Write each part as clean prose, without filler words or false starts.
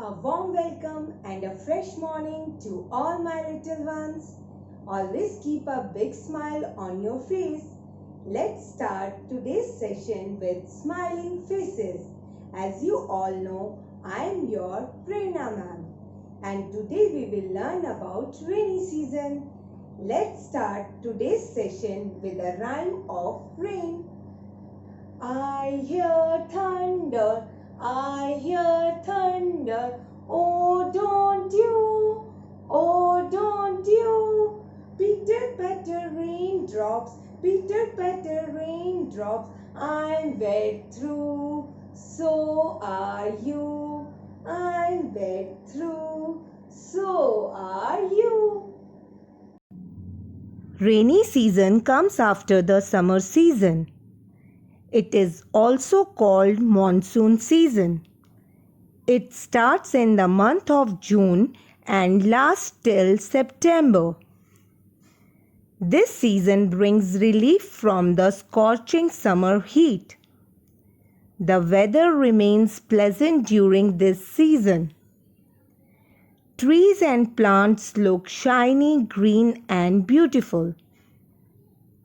A warm welcome and a fresh morning to all my little ones. Always keep a big smile on your face. Let's start today's session with smiling faces. As you all know, I am your Prerna ma'am, and today we will learn about rainy season. Let's start today's session with a rhyme of rain. I hear thunder, I hear thunder. Oh, don't you, oh, don't you. Pitter patter raindrops, pitter patter raindrops. I'm wet through, so are you. I'm wet through, so are you. Rainy season comes after the summer season. It is also called monsoon season. It starts in the month of June and lasts till September. This season brings relief from the scorching summer heat. The weather remains pleasant during this season. Trees and plants look shiny, green and beautiful.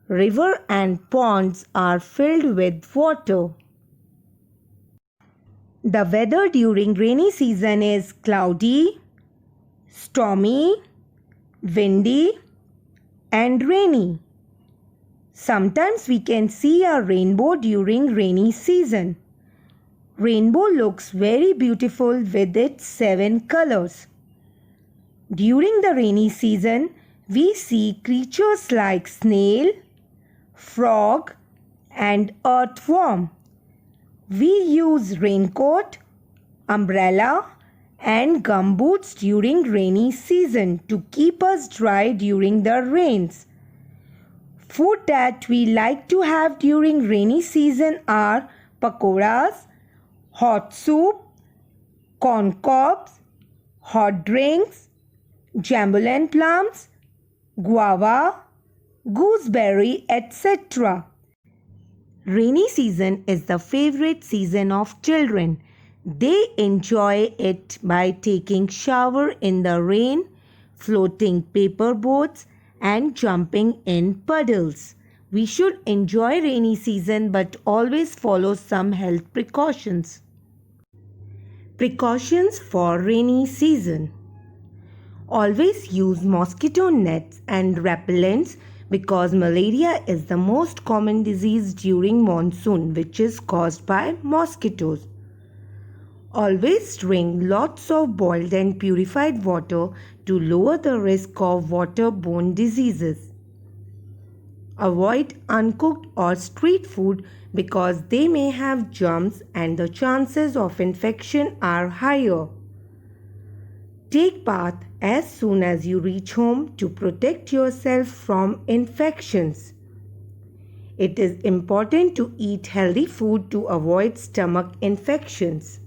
Rivers and ponds are filled with water. The weather during rainy season is cloudy, stormy, windy, and rainy. Sometimes we can see a rainbow during rainy season. Rainbow looks very beautiful with its 7 colors. During the rainy season, we see creatures like snail, frog, and earthworm. We use raincoat, umbrella, and gumboots during rainy season to keep us dry during the rains. Food that we like to have during rainy season are pakoras, hot soup, corn cobs, hot drinks, jambulan plums, guava, gooseberry, etc. Rainy season is the favorite season of children. They enjoy it by taking shower in the rain, floating paper boats, and jumping in puddles. We should enjoy rainy season but always follow some health precautions. Precautions for rainy season. Always use mosquito nets and repellents because malaria is the most common disease during monsoon, which is caused by mosquitoes. Always drink lots of boiled and purified water to lower the risk of waterborne diseases. Avoid uncooked or street food because they may have germs and the chances of infection are higher. Take bath as soon as you reach home to protect yourself from infections. It is important to eat healthy food to avoid stomach infections.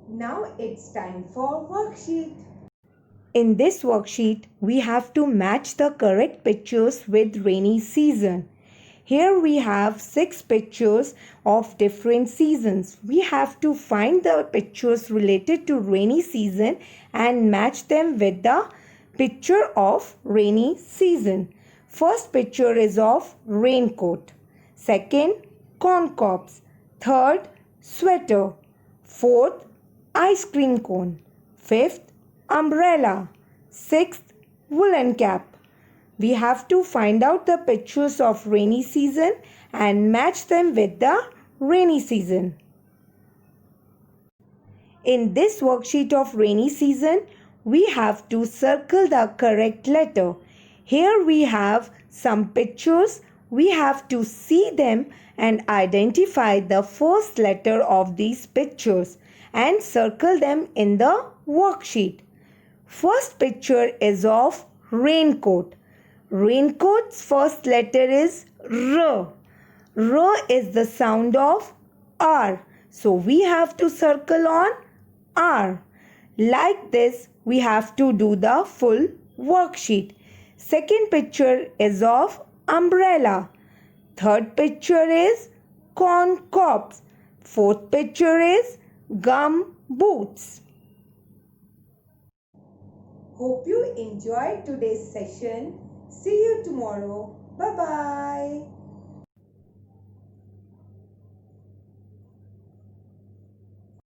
Now it's time for worksheet. In this worksheet, we have to match the correct pictures with rainy season. Here we have 6 pictures of different seasons. We have to find the pictures related to rainy season and match them with the picture of rainy season. First picture is of raincoat. Second, corn cobs. Third, sweater. Fourth, ice cream cone. Fifth, umbrella. Sixth, woolen cap. We have to find out the pictures of rainy season and match them with the rainy season. In this worksheet of rainy season, we have to circle the correct letter. Here we have some pictures. We have to see them and identify the first letter of these pictures and circle them in the worksheet. First picture is of raincoat. Raincoat's first letter is R. R is the sound of R. So we have to circle on R. Like this, we have to do the full worksheet. Second picture is of umbrella. Third picture is corn cobs. Fourth picture is gum boots. Hope you enjoyed today's session. See you tomorrow. Bye-bye.